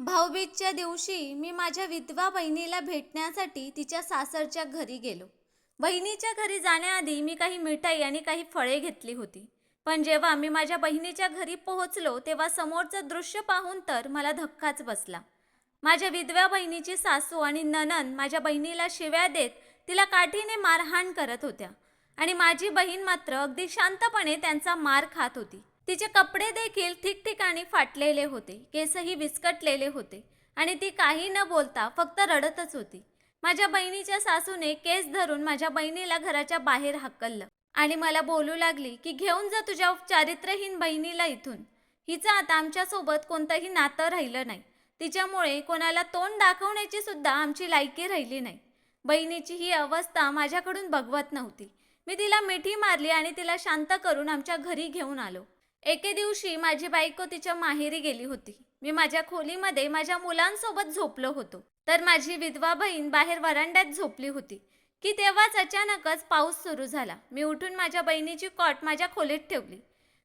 भाऊबीजच्या दिवशी मी माझ्या विधवा बहिणीला भेटण्यासाठी तिच्या सासरच्या घरी गेलो. बहिणीच्या घरी जाण्याआधी मी काही मिठाई आणि काही फळे घेतली होती. पण जेव्हा मी माझ्या बहिणीच्या घरी पोहोचलो तेव्हा समोरचं दृश्य पाहून तर मला धक्काच बसला. माझ्या विधव्या बहिणीची सासू आणि नणंद माझ्या बहिणीला शिव्या देत तिला काठीने मारहाण करत होत्या आणि माझी बहीण मात्र अगदी शांतपणे त्यांचा मार खात होती. तिचे कपडे देखील ठिकठिकाणी फाटलेले होते, केसही विस्कटलेले होते आणि ती काही न बोलता फक्त रडतच होती. माझ्या बहिणीच्या सासूने केस धरून माझ्या बहिणीला घराच्या बाहेर हाकललं आणि मला बोलू लागली की घेऊन जा तुझ्या चारित्र्यहीन बहिणीला इथून. हिचं आता आमच्यासोबत कोणतंही नातं राहिलं नाही. तिच्यामुळे कोणाला तोंड दाखवण्याची सुद्धा आमची लायकी राहिली नाही. बहिणीची ही अवस्था माझ्याकडून बघवत नव्हती. मी तिला मिठी मारली आणि तिला शांत करून आमच्या घरी घेऊन आलो. एके दिवशी माझी बायको तिच्या माहेरी गेली होती. मी माझ्या खोलीमध्ये माझ्या मुलांसोबत झोपलो होतो, तर माझी विधवा बहीण बाहेर वरांड्यात झोपली होती की तेव्हाच अचानकच पाऊस सुरू झाला. मी उठून माझ्या बहिणीची कॉट माझ्या खोलीत ठेवली.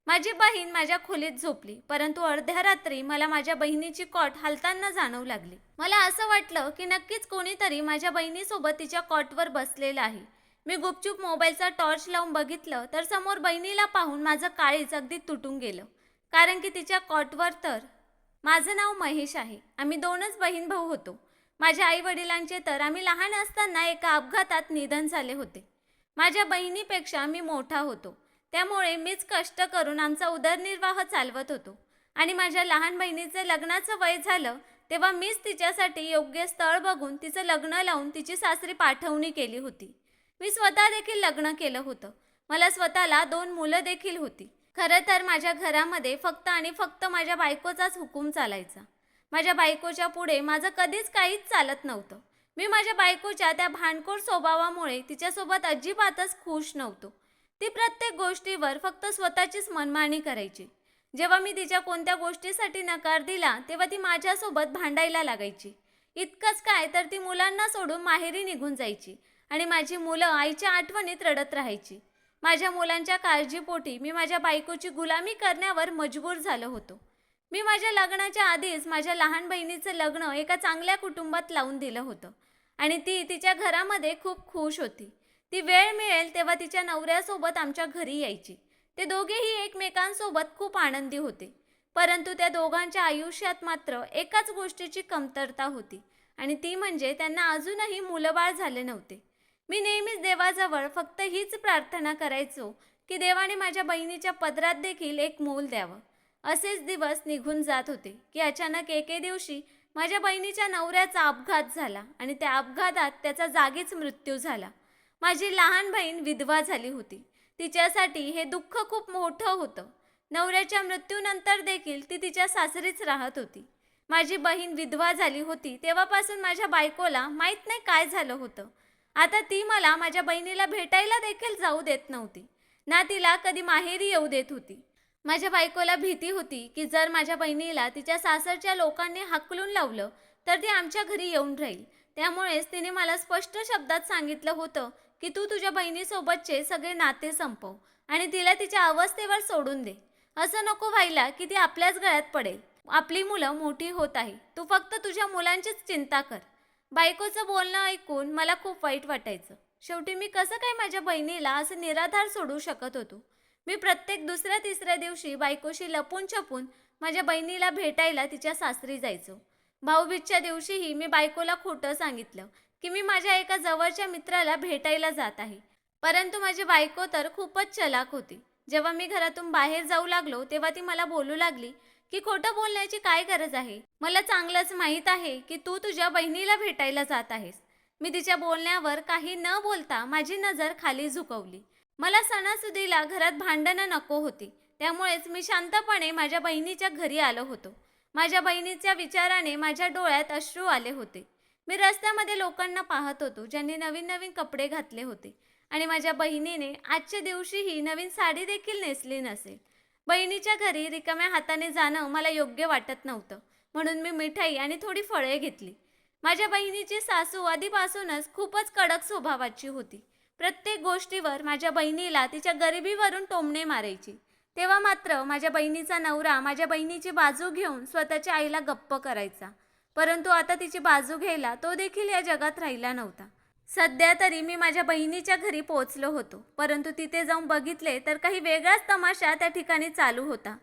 माझी बहीण माझ्या खोलीत झोपली, परंतु अर्ध्या रात्री मला माझ्या बहिणीची कॉट हालताना जाणवू लागली. मला असं वाटलं की नक्कीच कोणीतरी माझ्या बहिणीसोबत तिच्या कॉटवर बसलेलं आहे. मी गुपचूप मोबाईलचा टॉर्च लावून बघितलं तर समोर बहिणीला पाहून माझं काळीज अगदी तुटून गेलं, कारण की तिच्या कॉटवर तर माझं नाव महेश आहे. आम्ही दोनच बहीण भाऊ होतो. माझ्या आई वडिलांचे तर आम्ही लहान असताना एका अपघातात निधन झाले होते. माझ्या बहिणीपेक्षा मी मोठा होतो, त्यामुळे मीच कष्ट करून आमचा उदरनिर्वाह चालवत होतो आणि माझ्या लहान बहिणीचे लग्नाचं वय झालं तेव्हा मीच तिच्यासाठी योग्य स्थळ बघून तिचं लग्न लावून तिची सासरी पाठवणी केली होती. मी स्वतः देखील लग्न केलं होतं. मला स्वतःला 2 मुलं देखील होती. खरं तर माझ्या घरामध्ये फक्त आणि फक्त माझ्या बायकोचाच हुकूम चालायचा. माझ्या बायकोच्या पुढे माझं कधीच काहीच चालत नव्हतं. मी माझ्या बायकोच्या त्या भांडखोर स्वभावामुळे तिच्यासोबत अजिबातच खुश नव्हतो. ती प्रत्येक गोष्टीवर फक्त स्वतःचीच मनमानी करायची. जेव्हा मी तिच्या कोणत्या गोष्टीसाठी नकार दिला तेव्हा ती माझ्यासोबत भांडायला लागायची. इतकंच काय तर ती मुलांना सोडून माहेरी निघून जायची आणि माझी मुलं आईच्या आठवणीत रडत राहायची. माझ्या मुलांच्या काळजीपोटी मी माझ्या बायकोची गुलामी करण्यावर मजबूर झालो होतो. मी माझ्या लग्नाच्या आधीच माझ्या लहान बहिणीचं लग्न एका चांगल्या कुटुंबात लावून दिलं होतं आणि ती तिच्या घरामध्ये खूप खुश होती. ती वेळ मिळेल तेव्हा तिच्या नवऱ्यासोबत आमच्या घरी यायची. ते दोघेही एकमेकांसोबत खूप आनंदी होते, परंतु त्या दोघांच्या आयुष्यात मात्र एकाच गोष्टीची कमतरता होती आणि ती म्हणजे त्यांना अजूनही मुलंबाळ झाले नव्हते. मी नेहमीच देवाजवळ फक्त हीच प्रार्थना करायचो की देवाने माझ्या बहिणीच्या पदरात देखील एक मूल द्यावं. असेच दिवस निघून जात होते की अचानक एके दिवशी माझ्या बहिणीच्या नवऱ्याचा अपघात झाला आणि त्या अपघातात त्याचा जागीच मृत्यू झाला. माझी लहान बहीण विधवा झाली होती. तिच्यासाठी हे दुःख खूप मोठं होतं. नवऱ्याच्या मृत्यूनंतर देखील ती तिच्या सासरीच राहत होती. माझी बहीण विधवा झाली होती तेव्हापासून माझ्या बायकोला माहीत नाही काय झालं होतं. आता ती मला माझ्या बहिणीला भेटायला देखील जाऊ देत नव्हती, ना तिला कधी माहेरी येऊ देत होती. माझ्या बायकोला भीती होती की जर माझ्या बहिणीला तिच्या सासरच्या लोकांनी हाकलून लावलं तर ती आमच्या घरी येऊन राहील. त्यामुळेच तिने मला स्पष्ट शब्दात सांगितलं होतं की तू तुझ्या बहिणीसोबतचे सगळे नाते संपव आणि तिला तिच्या अवस्थेवर सोडून दे. असं नको व्हायला की ती आपल्याच गळ्यात पडेल. आपली मुलं मोठी होत आहे, तू फक्त तुझ्या मुलांचीच चिंता कर. बायकोचं बोलणं ऐकून मला खूप वाईट वाटायचं. शेवटी मी कसं काय माझ्या बहिणीला असं निराधार सोडू शकत होतो. मी प्रत्येक दुसऱ्या तिसऱ्या दिवशी बायकोशी लपून छपून माझ्या बहिणीला भेटायला तिच्या सासरी जायचो. भाऊबीजच्या दिवशीही मी बायकोला खोटं सांगितलं की मी माझ्या एका जवळच्या मित्राला भेटायला जात आहे, परंतु माझी बायको तर खूपच चलाक होती. जेव्हा मी घरातून बाहेर जाऊ लागलो तेव्हा ती मला बोलू लागली की खोटं बोलण्याची काय गरज आहे. मला चांगलंच माहीत आहे की तू तुझ्या बहिणीला भेटायला जात आहेस. मी तिच्या बोलण्यावर काही न बोलता माझी नजर खाली झुकवली. मला सणासुदीला घरात भांडणं नको होती, त्यामुळेच मी शांतपणे माझ्या बहिणीच्या घरी आलो होतो. माझ्या बहिणीच्या विचाराने माझ्या डोळ्यात अश्रू आले होते. मी रस्त्यामध्ये लोकांना पाहत होतो ज्यांनी नवीन नवीन कपडे घातले होते आणि माझ्या बहिणीने आजच्या दिवशीही नवीन साडी देखील नेसली नसेल. बहिणीच्या घरी रिकाम्या हाताने जाणं मला योग्य वाटत नव्हतं, म्हणून मी मिठाई आणि थोडी फळे घेतली. माझ्या बहिणीची सासू आधीपासूनच खूपच कडक स्वभावाची होती. प्रत्येक गोष्टीवर माझ्या बहिणीला तिच्या गरिबीवरून टोमणे मारायची. तेव्हा मात्र माझ्या बहिणीचा नवरा माझ्या बहिणीची बाजू घेऊन स्वतःच्या आईला गप्प करायचा. परंतु आता तिची बाजू घ्यायला तो देखील या जगात राहिला नव्हता. सध्या तरी मी माझ्या बहिणीच्या घरी पोहोचलो होतो, परंतु तिथे जाऊन बघितले तर काही वेगळाच तमाशा त्या ठिकाणी चालू होता.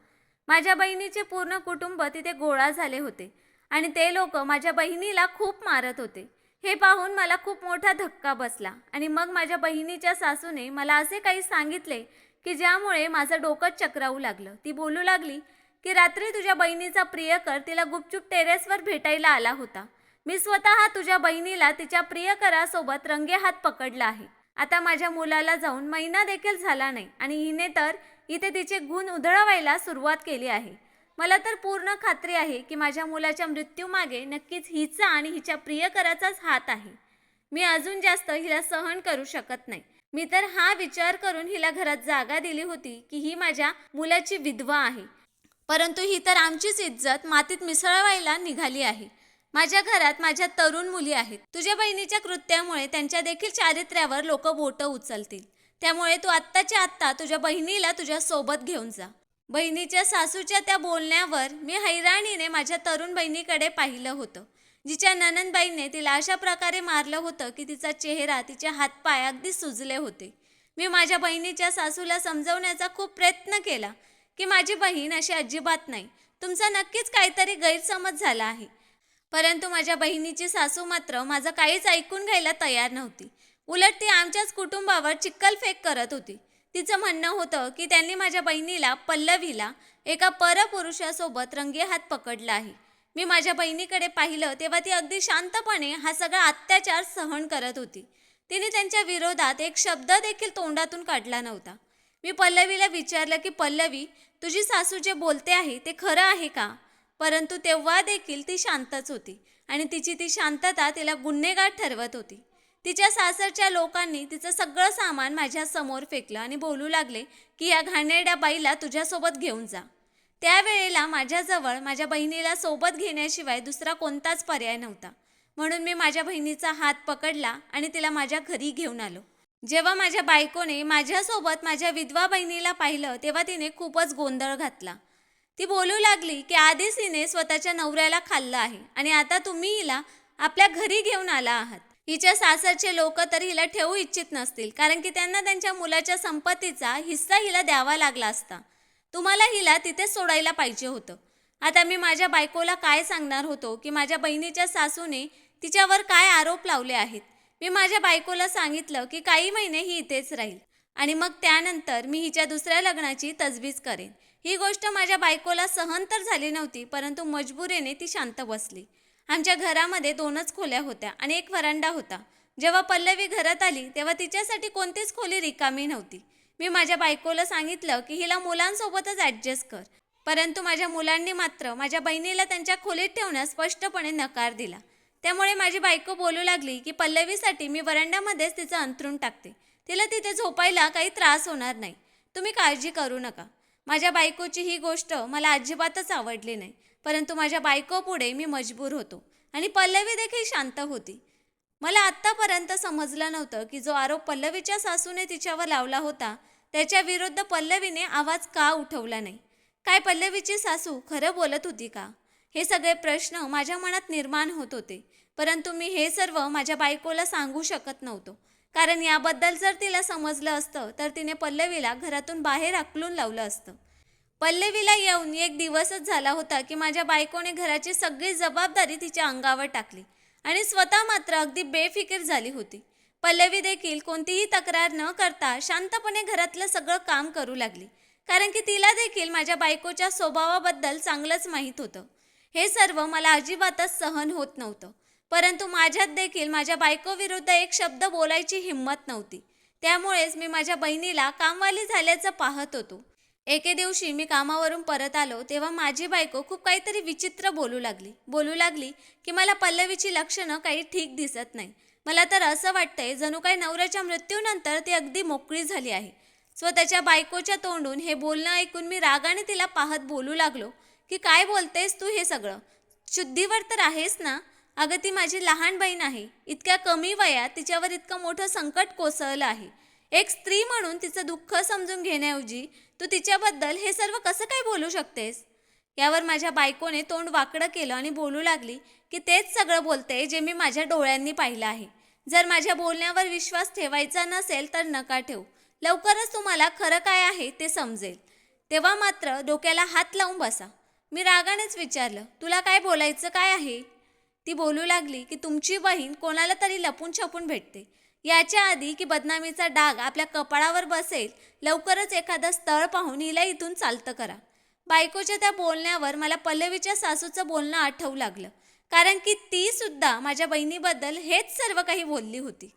माझ्या बहिणीचे पूर्ण कुटुंब तिथे गोळा झाले होते आणि ते लोक माझ्या बहिणीला खूप मारत होते. हे पाहून मला खूप मोठा धक्का बसला आणि मग माझ्या बहिणीच्या सासूने मला असे काही सांगितले की ज्यामुळे माझं डोकंच चक्रावू लागलं. ती बोलू लागली की रात्री तुझ्या बहिणीचा प्रियकर तिला गुपचूप टेरेसवर भेटायला आला होता. मी स्वतः तुझ्या बहिणीला तिच्या प्रियकरासोबत रंगेहात पकडलं आहे. आता माझ्या मुलाला जाऊन महिना देखील झाला नाही आणि हिने तर इथे तिचे गुण उधळवायला सुरुवात केली आहे. मला तर पूर्ण खात्री आहे की माझ्या मुलाच्या मृत्यूमागे नक्कीच हिचा आणि हिच्या प्रियकराचाच हात आहे. मी अजून जास्त हिला सहन करू शकत नाही. मी तर हा विचार करून हिला घरात जागा दिली होती की ही माझ्या मुलाची विधवा आहे, परंतु ही तर आमचीच इज्जत मातीत मिसळवायला निघाली आहे. माझ्या घरात माझ्या तरुण मुली आहेत. तुझ्या बहिणीच्या कृत्यामुळे त्यांच्या देखील चारित्र्यावर लोक बोटं उचलतील. त्यामुळे तू आत्ताच्या आत्ता तुझ्या बहिणीला तुझ्या सोबत घेऊन जा. बहिणीच्या सासूच्या त्या बोलण्यावर मी हैराणीने माझ्या तरुण बहिणीकडे पाहिलं होतं, जिच्या ननंदबाईने तिला अशा प्रकारे मारलं होतं की तिचा चेहरा, तिचे हातपाय अगदी सुजले होते. मी माझ्या बहिणीच्या सासूला समजवण्याचा खूप प्रयत्न केला की माझी बहीण अशी अजिबात नाही, तुमचा नक्कीच काहीतरी गैरसमज झाला आहे. परंतु माझ्या बहिणीची सासू मात्र माझं काहीच ऐकून घ्यायला तयार नव्हती. उलट ती आमच्याच कुटुंबावर चिक्कलफेक करत होती. तिचं म्हणणं होतं की त्यांनी माझ्या बहिणीला, पल्लवीला, एका परपुरुषासोबत रंगेहात पकडलं आहे. मी माझ्या बहिणीकडे पाहिलं तेव्हा ती अगदी शांतपणे हा सगळा अत्याचार सहन करत होती. तिने त्यांच्या विरोधात एक शब्द देखील तोंडातून काढला नव्हता. मी पल्लवीला विचारलं की पल्लवी, तुझी सासू जे बोलते आहे ते खरं आहे का? परंतु तेव्हा देखील ती शांतच होती आणि तिची ती शांतता तिला गुन्हेगार ठरवत होती. तिच्या सासरच्या लोकांनी तिचं सगळं सामान माझ्या समोर फेकलं आणि बोलू लागले की या घाणेरड्या बाईला तुझ्यासोबत घेऊन जा. त्यावेळेला माझ्याजवळ माझ्या बहिणीला सोबत घेण्याशिवाय दुसरा कोणताच पर्याय नव्हता. म्हणून मी माझ्या बहिणीचा हात पकडला आणि तिला माझ्या घरी घेऊन आलो. जेव्हा माझ्या बायकोने माझ्यासोबत माझ्या विधवा बहिणीला पाहिलं तेव्हा तिने खूपच गोंधळ घातला. ती बोलू लागली की आधीच हिने स्वतःच्या नवऱ्याला खाल्लं आहे आणि आता तुम्ही हिला आपल्या घरी घेऊन आला आहात. हिच्या सासरचे लोक तर हिला ठेवू इच्छित नसतील, कारण की त्यांना त्यांच्या मुलाच्या संपत्तीचा हिस्सा हिला द्यावा लागला असता. तुम्हाला हिला तिथे सोडायला पाहिजे होतं. आता मी माझ्या बायकोला काय सांगणार होतो की माझ्या बहिणीच्या सासूने तिच्यावर काय आरोप लावले आहेत. मी माझ्या बायकोला सांगितलं की काही महिने ही इथेच राहील आणि मग त्यानंतर मी हिच्या दुसऱ्या लग्नाची तजवीज करेन. ही गोष्ट माझ्या बायकोला सहन तर झाली नव्हती, परंतु मजबुरीने ती शांत बसली. आमच्या घरामध्ये 2च खोल्या होत्या आणि एक व्हरांडा होता. जेव्हा पल्लवी घरात आली तेव्हा तिच्यासाठी कोणतीच खोली रिकामी नव्हती. मी माझ्या बायकोला सांगितलं की हिला मुलांसोबतच ॲडजस्ट कर, परंतु माझ्या मुलांनी मात्र माझ्या बहिणीला त्यांच्या खोलीत ठेवण्यास स्पष्टपणे नकार दिला. त्यामुळे माझी बायको बोलू लागली की पल्लवीसाठी मी व्हरांड्यामध्येच तिचं अंथरूण टाकते. तिला तिथे झोपायला काही त्रास होणार नाही, तुम्ही काळजी करू नका. माझ्या बायकोची ही गोष्ट मला अजिबातच आवडली नाही, परंतु माझ्या बायकोपुढे मी मजबूर होतो आणि पल्लवी देखील शांत होती. मला आत्तापर्यंत समजलं नव्हतं की जो आरोप पल्लवीच्या सासूने तिच्यावर लावला होता त्याच्या विरुद्ध पल्लवीने आवाज का उठवला नाही. काय पल्लवीची सासू खरं बोलत होती का? हे सगळे प्रश्न माझ्या मनात निर्माण होत होते, परंतु मी हे सर्व माझ्या बायकोला सांगू शकत नव्हतो, कारण याबद्दल जर तिला समजलं असतं तर तिने पल्लवीला घरातून बाहेर हाकलून लावलं असतं. पल्लवीला येऊन 1 दिवसच झाला होता की माझ्या बायकोने घराची सगळी जबाबदारी तिच्या अंगावर टाकली आणि स्वतः मात्र अगदी बेफिकीर झाली होती. पल्लवी देखील कोणतीही तक्रार न करता शांतपणे घरातलं सगळं काम करू लागली, कारण की तिला देखील माझ्या बायकोच्या स्वभावाबद्दल चांगलंच माहीत होतं. हे सर्व मला अजिबातच सहन होत नव्हतं, परंतु माझ्यात देखील माझ्या बायकोविरुद्ध एक शब्द बोलायची हिंमत नव्हती. त्यामुळेच मी माझ्या बहिणीला कामवाली झाल्याचं पाहत होतो. एके दिवशी मी कामावरून परत आलो तेव्हा माझी बायको खूप काहीतरी विचित्र बोलू लागली की मला पल्लवीची लक्षणं काही ठीक दिसत नाही. मला तर असं वाटतंय जणू काही नवऱ्याच्या मृत्यूनंतर ती अगदी मोकळी झाली आहे. स्वतःच्या बायकोच्या तोंडून हे बोलणं ऐकून मी रागाने तिला पाहत बोलू लागलो की काय बोलतेस तू हे सगळं? शुद्धीवर तर आहेस ना? अगं ती माझी लहान बहीण आहे. इतक्या कमी वयात तिच्यावर इतकं मोठं संकट कोसळलं आहे. एक स्त्री म्हणून तिचं दुःख समजून घेण्याऐवजी तू तिच्याबद्दल हे सर्व कसं काय बोलू शकतेस? यावर माझ्या बायकोने तोंड वाकडं केलं आणि बोलू लागली की तेच सगळं बोलते जे मी माझ्या डोळ्यांनी पाहिलं आहे. जर माझ्या बोलण्यावर विश्वास ठेवायचा नसेल तर नका ठेवू. लवकरच तुम्हाला खरं काय आहे ते समजेल. तेव्हा मात्र डोक्याला हात लावून बसा. मी रागानेच विचारलं, तुला काय बोलायचं काय आहे? ती बोलू लागली की तुमची बहीण कोणाला तरी लपून छपून भेटते. याच्या आधी की बदनामीचा डाग आपल्या कपाळावर बसेल, लवकरच एखादं स्थळ पाहून हिला इथून चालतं करा. बायकोच्या त्या बोलण्यावर मला पल्लवीच्या सासूचं बोलणं आठवू लागलं. कारण की ती सुद्धा माझ्या बहिणीबद्दल हेच सर्व काही बोलली होती.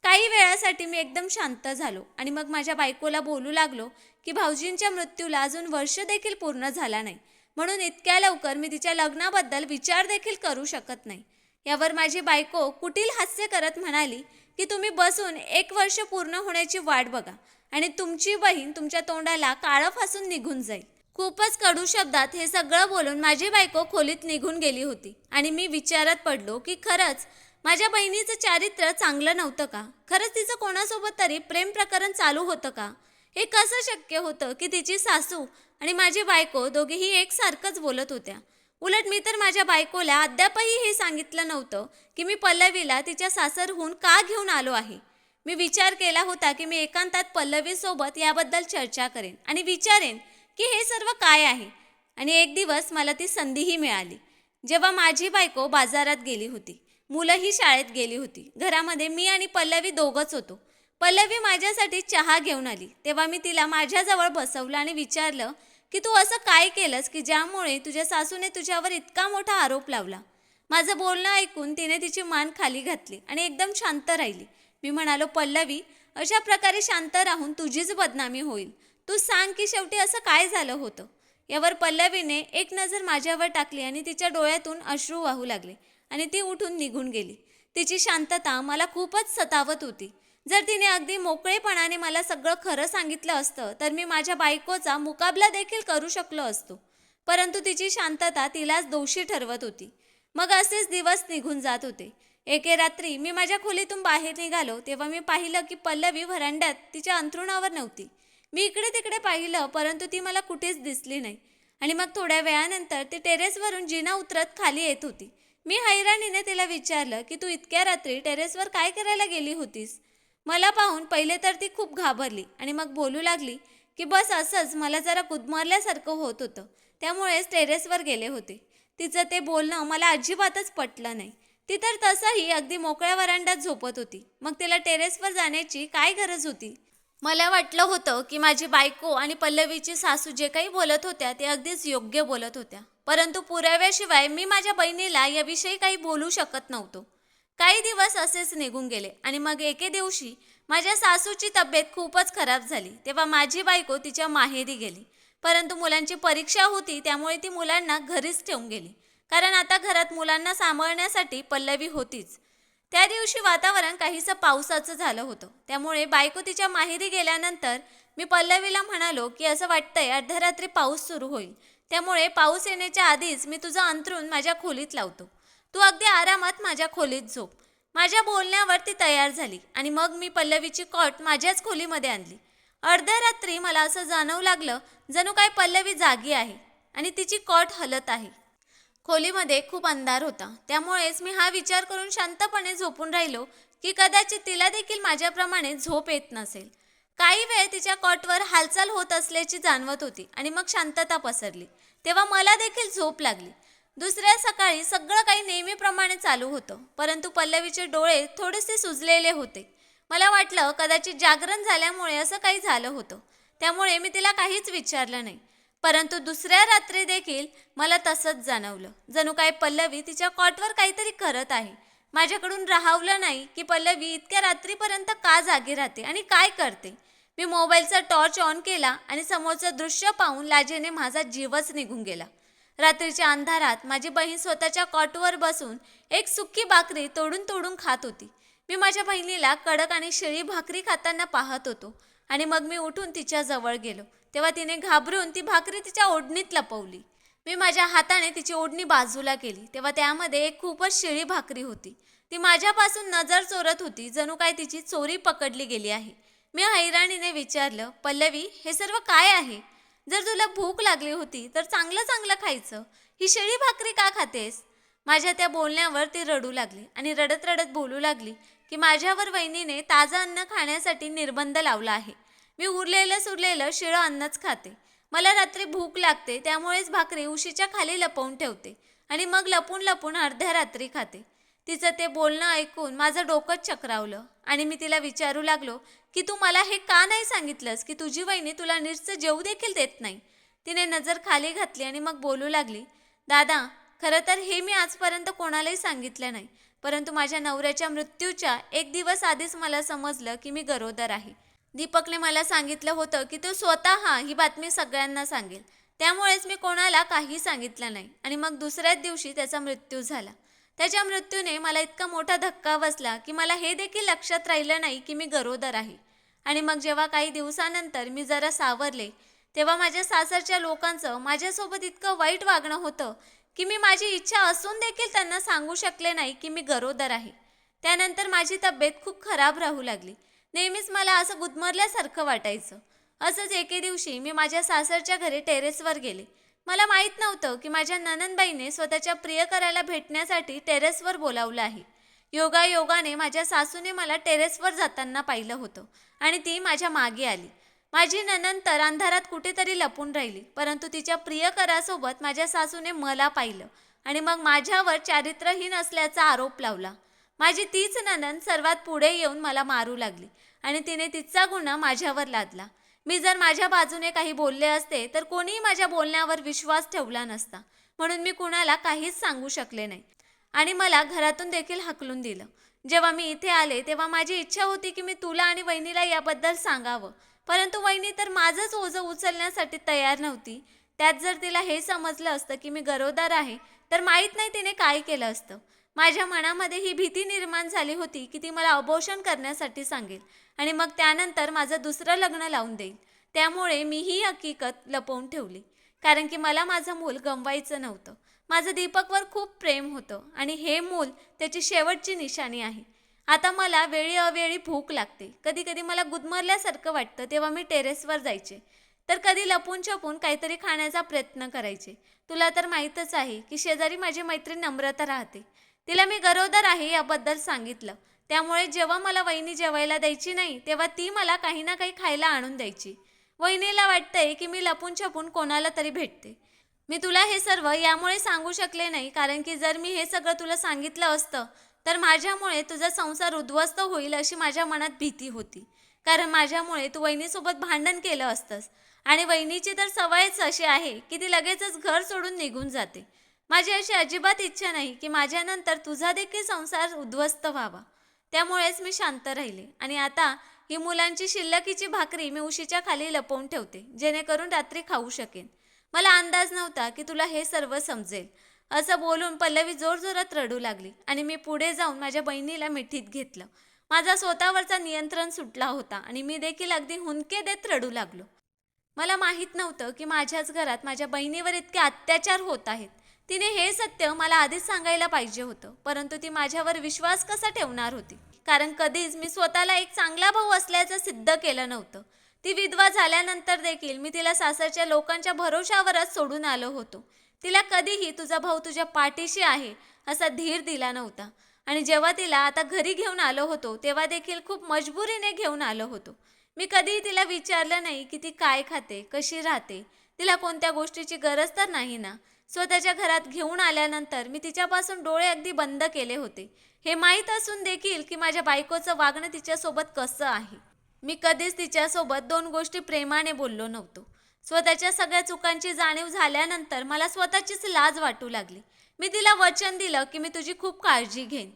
काही वेळासाठी मी एकदम शांत झालो आणि मग माझ्या बायकोला बोलू लागलो की भाऊजींच्या मृत्यूला अजून वर्ष देखील पूर्ण झाला नाही, म्हणून इतक्या लवकर मी तिच्या लग्नाबद्दल विचार देखील करू शकत नाही. यावर माझी बायको कुटील हास्य करत म्हणाली की तुम्ही बसून 1 वर्ष पूर्ण होण्याची वाट बघा आणि तुमची बहीण तुमच्या तोंडाला काळं फासून निघून जाईल. खूपच कडू शब्दात हे सगळं बोलून माझी बायको खोलीत निघून गेली होती आणि मी विचारात पडलो की खरंच माझ्या बहिणीचं चारित्र्य चांगलं नव्हतं का? खरंच तिचं कोणासोबत तरी प्रेम प्रकरण चालू होतं का? हे कसं शक्य होतं की तिची सासू आणि माझी बायको दोघेही एकसारखंच बोलत होत्या? उलट मी तर माझ्या बायकोला अद्यापही हे सांगितलं नव्हतं की मी पल्लवीला तिच्या सासरहून का घेऊन आलो आहे. मी विचार केला होता की मी एकांतात पल्लवीसोबत याबद्दल चर्चा करेन आणि विचारेन की हे सर्व काय आहे. आणि एक दिवस मला ती संधीही मिळाली, जेव्हा माझी बायको बाजारात गेली होती. मुलंही शाळेत गेली होती. घरामध्ये मी आणि पल्लवी दोघंच होतो. पल्लवी माझ्यासाठी चहा घेऊन आली. तेव्हा मी तिला माझ्याजवळ बसवलं आणि विचारलं की तू असं काय केलंस की ज्यामुळे तुझ्या सासूने तुझ्यावर इतका मोठा आरोप लावला? माझं बोलणं ऐकून तिने तिची मान खाली घातली आणि एकदम शांत राहिली. मी म्हणालो, पल्लवी, अशा प्रकारे शांत राहून तुझीच बदनामी होईल. तू सांग की शेवटी असं काय झालं होतं? यावर पल्लवीने एक नजर माझ्यावर टाकली आणि तिच्या डोळ्यातून अश्रू वाहू लागले आणि ती उठून निघून गेली. तिची शांतता मला खूपच सतावत होती. जर तिने अगदी मोकळेपणाने मला सगळं खरं सांगितलं असतं तर मी माझ्या बायकोचा मुकाबला देखील करू शकलो असतो. परंतु तिची शांतता तिलाच दोषी ठरवत होती. मग असेच दिवस निघून जात होते. एके रात्री मी माझ्या खोलीतून बाहेर निघालो तेव्हा मी पाहिलं की पल्लवी व्हरांड्यात तिच्या अंथरुणावर नव्हती. मी इकडे तिकडे पाहिलं परंतु ती मला कुठेच दिसली नाही. आणि मग थोड्या वेळानंतर ती टेरेसवरून जिना उतरत खाली येत होती. मी हैराणीने तिला विचारलं की तू इतक्या रात्री टेरेसवर काय करायला गेली होतीस? मला पाहून पहिले तर ती खूप घाबरली आणि मग बोलू लागली की बस असंच मला जरा गुदमरल्यासारखं होत होतं, त्यामुळेच टेरेसवर गेले होते. तिचं ते बोलणं मला अजिबातच पटलं नाही. ती तर तसंही अगदी मोकळ्या वरांड्यात झोपत होती. मग तिला टेरेसवर जाण्याची काय गरज होती? मला वाटलं होतं की माझी बायको आणि पल्लवीची सासू जे काही बोलत होत्या ते अगदीच योग्य बोलत होत्या. परंतु पुराव्याशिवाय मी माझ्या बहिणीला याविषयी काही बोलू शकत नव्हतो. काही दिवस असेच निघून गेले आणि मग एके दिवशी माझ्या सासूची तब्येत खूपच खराब झाली. तेव्हा माझी बायको तिच्या माहेरी गेली. परंतु मुलांची परीक्षा होती त्यामुळे ती मुलांना घरीच ठेवून गेली. कारण आता घरात मुलांना सांभाळण्यासाठी पल्लवी होतीच. त्या दिवशी वातावरण काहीसं पावसाचं झालं होतं. त्यामुळे बायको तिच्या माहेरी गेल्यानंतर मी पल्लवीला म्हणालो की असं वाटतंय अर्धरात्री पाऊस सुरू होईल. त्यामुळे पाऊस येण्याच्या आधीच मी तुझं अंथरूण माझ्या खोलीत लावतो. तू अगदी आरामात माझ्या खोलीत झोप. माझ्या बोलण्यावर ती तयार झाली आणि मग मी पल्लवीची कॉट माझ्याच खोलीमध्ये आणली. अर्ध्या मला असं जाणवू लागलं जणू काय पल्लवी जागी आहे आणि तिची कॉट हलत आहे. खोलीमध्ये खूप अंधार होता. त्यामुळेच मी हा विचार करून शांतपणे झोपून राहिलो की कदाचित तिला देखील माझ्याप्रमाणे झोप येत नसेल. काही वेळ तिच्या कॉटवर हालचाल होत असल्याची जाणवत होती आणि मग शांतता पसरली. तेव्हा मला देखील झोप लागली. दुसऱ्या सकाळी सगळं काही नेहमीप्रमाणे चालू होतं. परंतु पल्लवीचे डोळे थोडेसे सुजलेले होते. मला वाटलं कदाचित जागरण झाल्यामुळे असं काही झालं होतं. त्यामुळे मी तिला काहीच विचारलं नाही. परंतु दुसऱ्या रात्री देखील मला तसंच जाणवलं. जणू काय पल्लवी तिच्या कॉटवर काहीतरी करत आहे. माझ्याकडून राहावलं नाही की पल्लवी इतक्या रात्रीपर्यंत का जागी राहते आणि काय करते. मी मोबाईलचा टॉर्च ऑन केला आणि समोरचं दृश्य पाहून लाजेने माझा जीवच निघून गेला. रात्रीच्या अंधारात माझी बहीण स्वतःच्या कॉटवर बसून एक सुकी भाकरी तोडून तोडून खात होती. मी माझ्या बहिणीला कडक आणि शिळी भाकरी खाताना पाहत होतो आणि मग मी उठून तिच्या जवळ गेलो. तेव्हा तिने घाबरून ती भाकरी तिच्या ओढणीत लपवली. मी माझ्या हाताने तिची ओढणी बाजूला केली तेव्हा त्यामध्ये एक खूपच शिळी भाकरी होती. ती माझ्यापासून नजर चोरत होती, जणू काय तिची चोरी पकडली गेली आहे. मी हैराणीने विचारलं, पल्लवी, हे सर्व काय आहे? जर तुला भूक लागली होती तर चांगलं चांगलं खायचं, ही शिळी भाकरी का खातेस? माझ्या त्या बोलण्यावर ती रडू लागली आणि रडत रडत बोलू लागली की माझ्यावर वहिनीने ताजं अन्न खाण्यासाठी निर्बंध लावला आहे. मी उरलेलं सुरलेलं शिळं अन्नच खाते. मला रात्री भूक लागते, त्यामुळेच भाकरी उशीच्या खाली लपवून ठेवते आणि मग लपून लपून अर्ध्या रात्री खाते. तिचं ते बोलणं ऐकून माझं डोकंच चक्रावलं आणि मी तिला विचारू लागलो की तू मला हे का नाही सांगितलंस की तुझी वहिनी तुला नीटचं जेवू देखील देत नाही. तिने नजर खाली घातली आणि मग बोलू लागली, दादा, खरं तर हे मी आजपर्यंत कोणालाही सांगितलं नाही, परंतु माझ्या नवऱ्याच्या मृत्यूच्या एक दिवस आधीच मला समजलं की मी गरोदर आहे. दीपकने मला सांगितलं होतं की तो स्वतः ही बातमी सगळ्यांना सांगेल, त्यामुळेच मी कोणाला काही सांगितलं नाही आणि मग दुसऱ्याच दिवशी त्याचा मृत्यू झाला. त्याच्या मृत्यूने मला इतका मोठा धक्का बसला की मला हे देखील लक्षात राहिलं नाही की मी गरोदर आहे. आणि मग जेव्हा काही दिवसानंतर मी जरा सावरले, तेव्हा माझ्या सासरच्या लोकांचं माझ्यासोबत इतकं वाईट वागणं होतं की मी माझी इच्छा असून देखील त्यांना सांगू शकले नाही की मी गरोदर आहे. त्यानंतर माझी तब्येत खूप खराब राहू लागली. नेहमीच मला असं गुदमरल्यासारखं वाटायचं. असंच एके दिवशी मी माझ्या सासरच्या घरी टेरेसवर गेले. मला माहीत नव्हतं की माझ्या नणंदबाईने स्वतःच्या प्रियकराला भेटण्यासाठी टेरेसवर बोलावलं आहे. योगायोगाने माझ्या सासूने मला टेरेसवर जाताना पाहिलं होतं आणि ती माझ्या मागे आली. माझी नणंद तर अंधारात कुठेतरी लपून राहिली, परंतु तिच्या प्रियकरासोबत माझ्या सासूने मला पाहिलं आणि मग माझ्यावर चारित्र्यहीन असल्याचा आरोप लावला. माझी तीच नणंद सर्वात पुढे येऊन मला मारू लागली आणि तिने तिचा गुन्हा माझ्यावर लादला. मी जर माझ्या बाजूने काही बोलले असते तर कोणीही माझ्या बोलण्यावर विश्वास ठेवला नसता, म्हणून मी कुणाला काहीच सांगू शकले नाही आणि मला घरातून देखील हाकलून दिलं. जेव्हा मी इथे आले तेव्हा माझी इच्छा होती की मी तुला आणि वहिनीला याबद्दल सांगावं, परंतु वहिनी तर माझंच ओझं उचलण्यासाठी तयार नव्हती. त्यात जर तिला हे समजलं असतं की मी गरोदर आहे तर माहीत नाही तिने काय केलं असतं. माझ्या मनामध्ये ही भीती निर्माण झाली होती की ती मला अबॉर्शन करण्यासाठी सांगेल आणि मग त्यानंतर माझं दुसरं लग्न लावून देईल. त्यामुळे मी ही हकीकत लपवून ठेवली, कारण की मला माझं मूल गमवायचं नव्हतं. माझं दीपकवर खूप प्रेम होतं आणि हे मूल त्याची शेवटची निशाणी आहे. आता मला वेळी अवेळी भूक लागते, कधी कधी मला गुदमरल्यासारखं वाटतं, तेव्हा मी टेरेसवर जायचे, तर कधी लपून छपून काहीतरी खाण्याचा प्रयत्न करायचे. तुला तर माहीतच आहे की शेजारी माझी मैत्रीण नम्रता राहते. तिला मी गरोदर आहे याबद्दल सांगितलं, त्यामुळे जेव्हा मला वहिनी जेवायला द्यायची नाही तेव्हा ती मला काही ना काही खायला आणून द्यायची. वहिनीला वाटतंय की मी लपून छपून कोणाला तरी भेटते. मी तुला हे सर्व यामुळे सांगू शकले नाही कारण की जर मी हे सगळं तुला सांगितलं असतं तर माझ्यामुळे तुझा संसार उद्ध्वस्त होईल अशी माझ्या मनात भीती होती. कारण माझ्यामुळे तू वहिनीसोबत भांडण केलं असतंस आणि वहिनीची तर सवयच अशी आहे की ती लगेचच घर सोडून निघून जाते. माझी अशी अजिबात इच्छा नाही की माझ्यानंतर तुझा देखील संसार उद्ध्वस्त व्हावा. त्यामुळेच मी शांत राहिले आणि आता ही मुलांची शिल्लकीची भाकरी मी उशीच्या खाली लपवून ठेवते, जेणेकरून रात्री खाऊ शकेन. मला अंदाज नव्हता की तुला हे सर्व समजेल. असं बोलून पल्लवी जोरजोरात रडू लागली आणि मी पुढे जाऊन माझ्या बहिणीला मिठीत घेतलं. माझा स्वतःवरचा नियंत्रण सुटला होता आणि मी देखील अगदी हुंदके देत रडू लागलो. मला माहीत नव्हतं की माझ्याच घरात माझ्या बहिणीवर इतके अत्याचार होत आहेत. तिने हे सत्य मला आधीच सांगायला पाहिजे होतं, परंतु ती माझ्यावर विश्वास कसा ठेवणार होती, कारण कधीच मी स्वतःला एक चांगला भाऊ असल्याचं सिद्ध केलं नव्हतं. ती विधवा झाल्यानंतर देखील मी तिला सासरच्या लोकांच्या भरोशावरच सोडून आलो होतो. तिला कधीही तुझा भाऊ तुझ्या पाठीशी आहे असा धीर दिला नव्हता आणि जेव्हा तिला आता घरी घेऊन आलो होतो तेव्हा देखील खूप मजबुरीने घेऊन आलो होतो. मी कधीही तिला विचारलं नाही की ती काय खाते, कशी राहते, तिला कोणत्या गोष्टीची गरज तर नाही ना. स्वतःच्या घरात घेऊन आल्यानंतर मी तिच्यापासून डोळे अगदी बंद केले होते, हे माहीत असून देखील की माझ्या बायकोचं वागणं तिच्यासोबत कसं आहे. मी कधीच तिच्यासोबत दोन गोष्टी प्रेमाने बोललो नव्हतो. स्वतःच्या सगळ्या चुकांची जाणीव झाल्यानंतर मला स्वतःचीच लाज वाटू लागली. मी तिला वचन दिलं की मी तुझी खूप काळजी घेईन.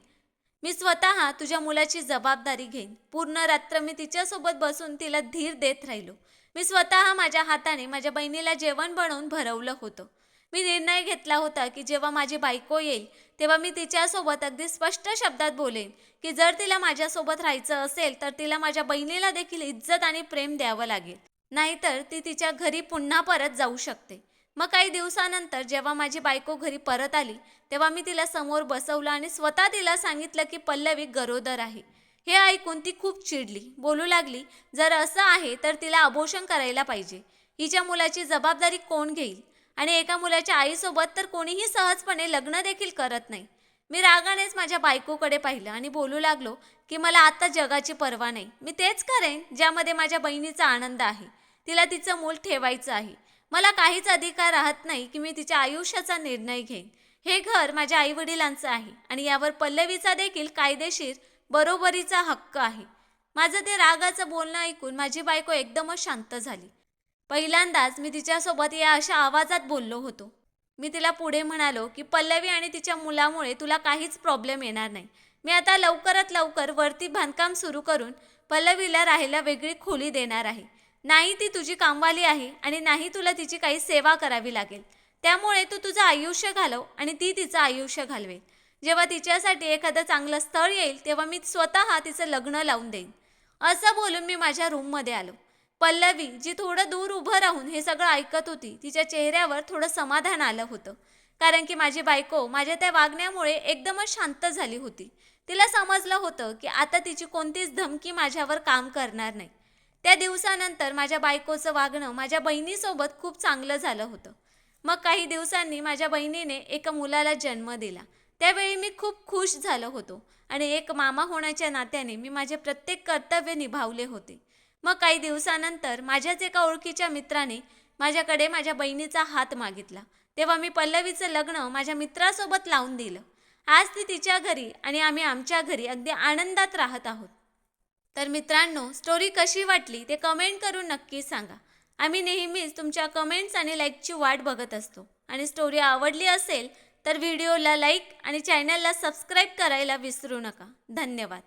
मी स्वतः तुझ्या मुलाची जबाबदारी घेईन. पूर्ण रात्र मी तिच्यासोबत बसून तिला धीर देत राहिलो. मी स्वतः माझ्या हाताने माझ्या बहिणीला जेवण बनवून भरवलं होतं. मी निर्णय घेतला होता की जेव्हा माझी बायको येईल तेव्हा मी तिच्यासोबत अगदी स्पष्ट शब्दात बोलेन की जर तिला माझ्यासोबत राहायचं असेल तर तिला माझ्या बहिणीला देखील इज्जत आणि प्रेम द्यावं लागेल, नाहीतर ती तिच्या घरी पुन्हा परत जाऊ शकते. मग काही दिवसानंतर जेव्हा माझी बायको घरी परत आली तेव्हा मी तिला समोर बसवलं आणि स्वतः तिला सांगितलं की पल्लवी गरोदर आहे. हे ऐकून ती खूप चिडली, बोलू लागली, जर असं आहे तर तिला अबॉर्शन करायला पाहिजे. हिच्या मुलाची जबाबदारी कोण घेईल? आणि एका मुलाच्या आईसोबत तर कोणीही सहजपणे लग्न देखील करत नाही. मी रागानेच माझ्या बायकोकडे पाहिलं आणि बोलू लागलो की मला आता जगाची पर्वा नाही. मी तेच करेन ज्यामध्ये माझ्या बहिणीचा आनंद आहे. तिला तिचं मूल ठेवायचं आहे. मला काहीच अधिकार राहत नाही की मी तिच्या आयुष्याचा निर्णय घेईन. हे घर माझ्या आईवडिलांचं आहे आणि यावर पल्लवीचा देखील कायदेशीर बरोबरीचा हक्क आहे. माझं ते रागाचं बोलणं ऐकून माझी बायको एकदमच शांत झाली. पहिल्यांदाच मी तिच्यासोबत या अशा आवाजात बोललो होतो. मी तिला पुढे म्हणालो की पल्लवी आणि तिच्या मुलामुळे तुला काहीच प्रॉब्लेम येणार नाही. मी आता लवकरात लवकर वरती बांधकाम सुरू करून पल्लवीला राहायला वेगळी खोली देणार आहे. नाही ती तुझी कामवाली आहे आणि नाही तुला तिची काही सेवा करावी लागेल. त्यामुळे तू तुझं आयुष्य घालव आणि ती तिचं आयुष्य घालवेल. जेव्हा तिच्यासाठी एखादं चांगलं स्थळ येईल तेव्हा मी स्वतः तिचं लग्न लावून देईन. असं बोलून मी माझ्या रूममध्ये आलो. पल्लवी जी थोडं दूर उभं राहून हे सगळं ऐकत होती, तिच्या चेहऱ्यावर थोडं समाधान आलं होतं. कारण की माझी बायको माझ्या त्या वागण्यामुळे एकदमच शांत झाली होती. तिला समजलं होतं की आता तिची कोणतीच धमकी माझ्यावर काम करणार नाही. त्या दिवसानंतर माझ्या बायकोचं वागणं माझ्या बहिणीसोबत खूप चांगलं झालं होतं. मग काही दिवसांनी माझ्या बहिणीने एका मुलाला जन्म दिला. त्यावेळी मी खूप खुश झालो होतो आणि एक मामा होण्याच्या नात्याने मी माझे प्रत्येक कर्तव्य निभावले होते. मग काही दिवसानंतर माझ्याच एका ओळखीच्या मित्राने माझ्याकडे माझ्या बहिणीचा हात मागितला. तेव्हा मी पल्लवीचं लग्न माझ्या मित्रासोबत लावून दिलं. आज ती तिच्या घरी आणि आम्ही आमच्या घरी अगदी आनंदात राहत आहोत. तर मित्रांनो, स्टोरी कशी वाटली ते कमेंट करून नक्की सांगा. आम्ही नेहमीच तुमच्या कमेंट्स आणि लाईकची वाट बघत असतो. आणि स्टोरी आवडली असेल तर व्हिडिओला लाईक आणि चॅनलला सबस्क्राईब करायला विसरू नका. धन्यवाद.